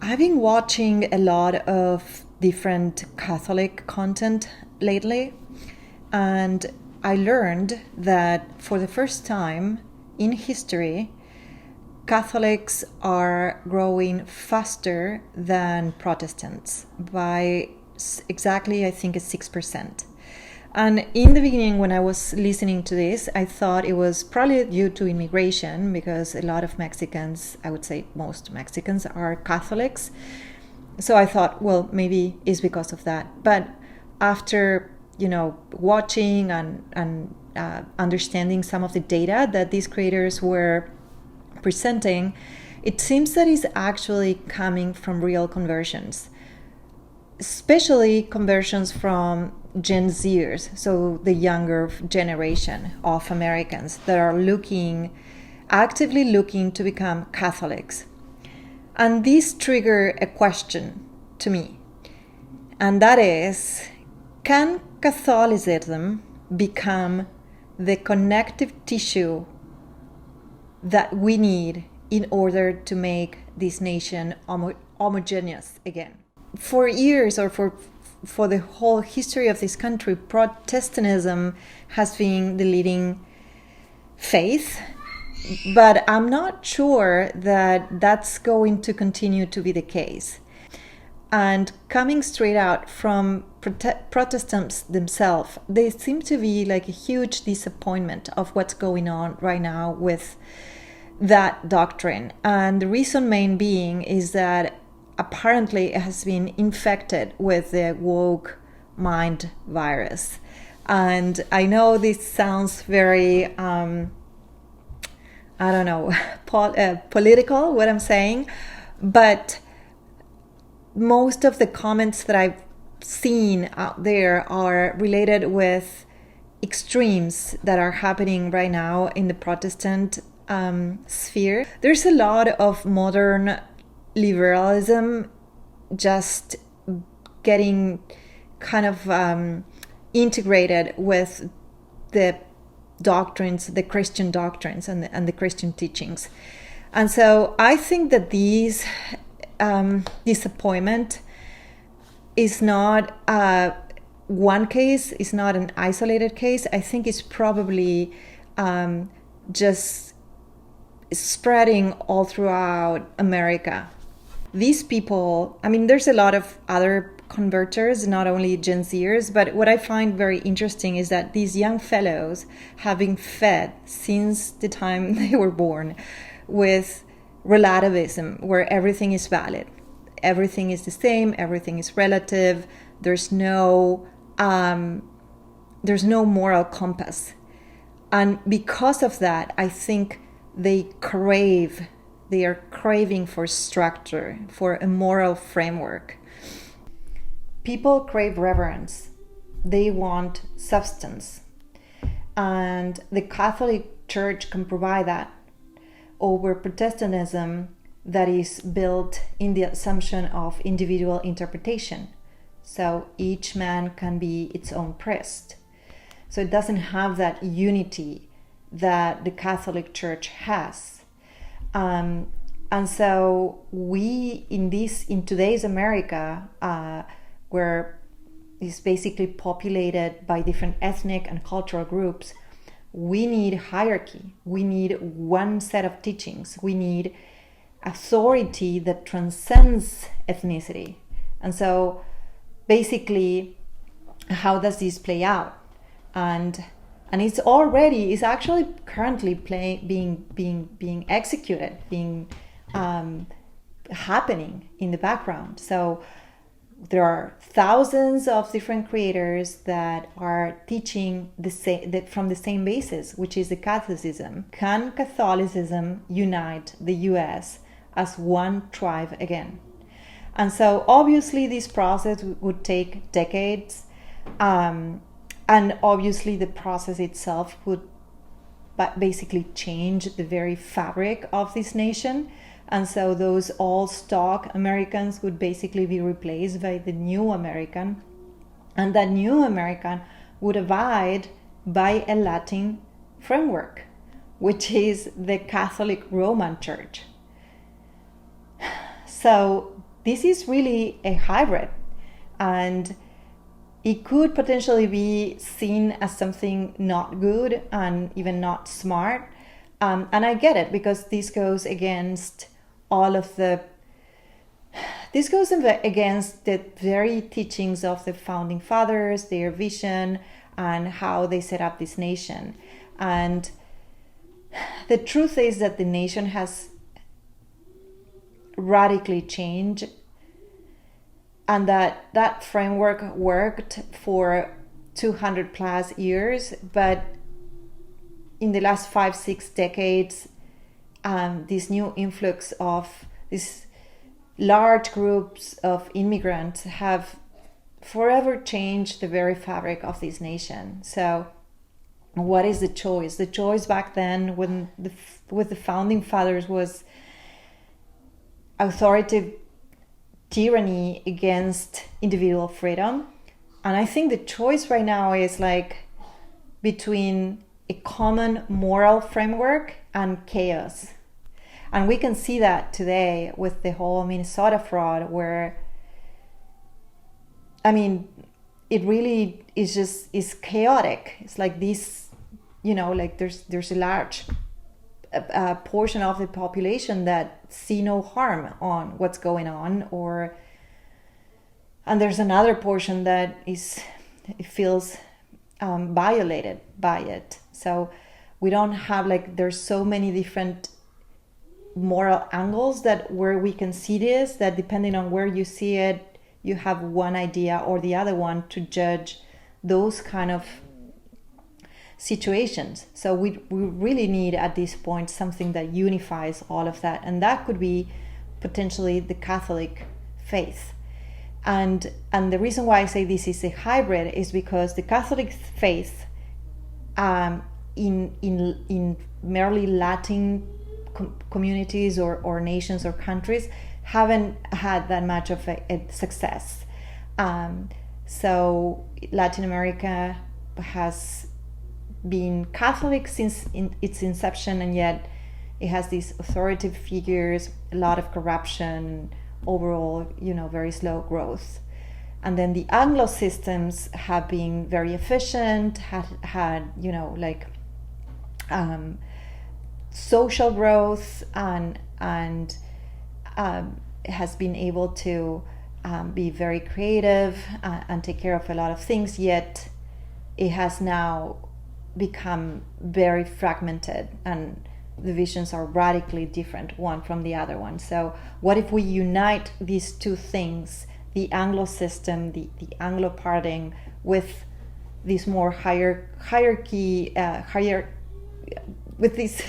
I've been watching a lot of different Catholic content lately, and I learned that for the first time in history, Catholics are growing faster than Protestants by exactly, I think, 6%. And in the beginning, when I was listening to this, I thought it was probably due to immigration because a lot of Mexicans, I would say most Mexicans, are Catholics. So I thought, well, maybe it's because of that. But after, watching and understanding some of the data that these creators were presenting, it seems that it's actually coming from real conversions, especially conversions from Gen Zers, so the younger generation of Americans that are actively looking to become Catholics. And this triggered a question to me, and that is, can Catholicism become the connective tissue that we need in order to make this nation homogeneous again? For years, or for the whole history of this country, Protestantism has been the leading faith, but I'm not sure that that's going to continue to be the case. And coming straight out from Protestants themselves, they seem to be like a huge disappointment of what's going on right now with that doctrine. And the reason main being is that apparently it has been infected with the woke mind virus. And I know this sounds very, political, what I'm saying, but most of the comments that I've seen out there are related with extremes that are happening right now in the Protestant sphere. There's a lot of modern liberalism just getting kind of integrated with the doctrines, the Christian doctrines and the Christian teachings. And so I think that these disappointment is not one case, is not an isolated case. I think it's probably just spreading all throughout America. These people, there's a lot of other converters, not only Gen Zers, but what I find very interesting is that these young fellows have been fed since the time they were born with relativism, where everything is valid, everything is the same, everything is relative. There's no moral compass, and because of that, I think they are craving for structure, for a moral framework. People crave reverence. They want substance, and the Catholic Church can provide that over Protestantism that is built in the assumption of individual interpretation. So each man can be its own priest. So it doesn't have that unity that the Catholic Church has. And so we, in today's America, where it's basically populated by different ethnic and cultural groups, we need hierarchy. We need one set of teachings. We need authority that transcends ethnicity. And so basically, how does this play out? And it's actually currently being executed, happening in the background. So there are thousands of different creators that are teaching from the same basis, which is the Catholicism. Can Catholicism unite the US as one tribe again? And so obviously this process would take decades, and obviously the process itself would basically change the very fabric of this nation. And so those all stock Americans would basically be replaced by the new American. And that new American would abide by a Latin framework, which is the Catholic Roman Church. So this is really a hybrid, and it could potentially be seen as something not good and even not smart. And I get it, because this goes against against the very teachings of the founding fathers, their vision, and how they set up this nation. And the truth is that the nation has radically changed, and that framework worked for 200 plus years, but in the last 5-6 decades, this new influx of these large groups of immigrants have forever changed the very fabric of this nation. So what is the choice? The choice back then, with the founding fathers, was authoritative tyranny against individual freedom. And I think the choice right now is like between a common moral framework and chaos. And we can see that today with the whole Minnesota fraud, where, I mean, it really is chaotic. It's like this, like there's a large portion of the population that see no harm on what's going on, and there's another portion that feels violated by it. So we don't have, like, there's so many different moral angles where we can see this, that depending on where you see it, you have one idea or the other one to judge those kind of situations. So we really need at this point something that unifies all of that, and that could be potentially the Catholic faith. And the reason why I say this is a hybrid is because the Catholic faith in merely Latin communities or nations or countries haven't had that much of a success. So Latin America has been Catholic since its inception, and yet it has these authoritative figures, a lot of corruption, overall, very slow growth. And then the Anglo systems have been very efficient, had social growth, and has been able to be very creative and take care of a lot of things, yet it has now become very fragmented, and the visions are radically different one from the other one. So what if we unite these two things, the Anglo system, the Anglo parting, with this more hierarchy, with this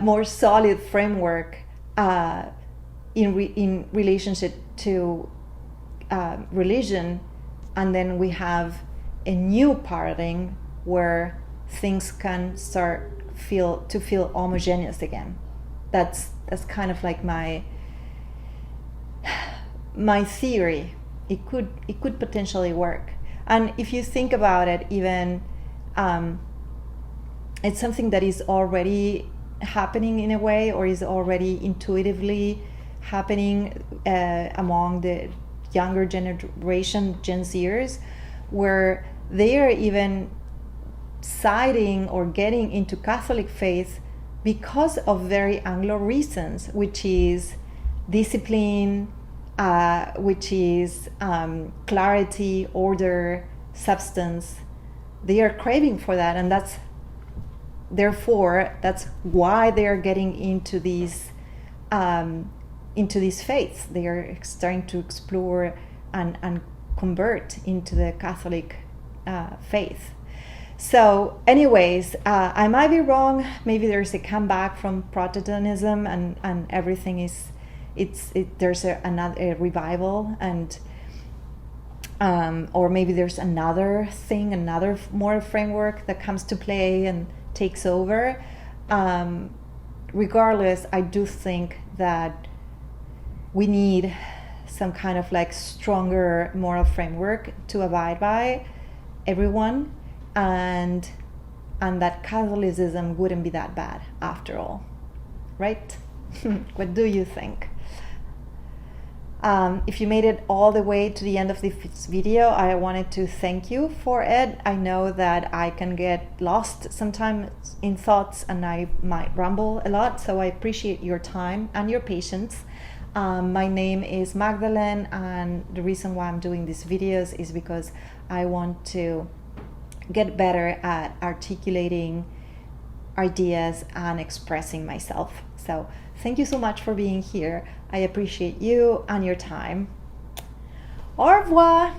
more solid framework in relationship to religion, and then we have a new parting where things can start to feel homogeneous again. That's kind of like my theory. It could potentially work. And if you think about it, even it's something that is already happening in a way, or is already intuitively happening among the younger generation, Gen Zers, where they are even siding or getting into Catholic faith because of very Anglo reasons, which is discipline, which is clarity, order, substance. They are craving for that, and that's why they are getting into these faiths. They are starting to explore and convert into the Catholic faith. So anyways, I might be wrong. Maybe there's a comeback from Protestantism, and everything there's a revival, and or maybe there's another moral framework that comes to play and takes over. Regardless, I do think that we need some kind of like stronger moral framework to abide by, everyone, and that Catholicism wouldn't be that bad after all, right? What do you think? If you made it all the way to the end of this video, I wanted to thank you for it. I know that I can get lost sometimes in thoughts and I might ramble a lot, so I appreciate your time and your patience. My name is Magdalene, and the reason why I'm doing these videos is because I want to get better at articulating ideas and expressing myself. So thank you so much for being here. I appreciate you and your time. Au revoir.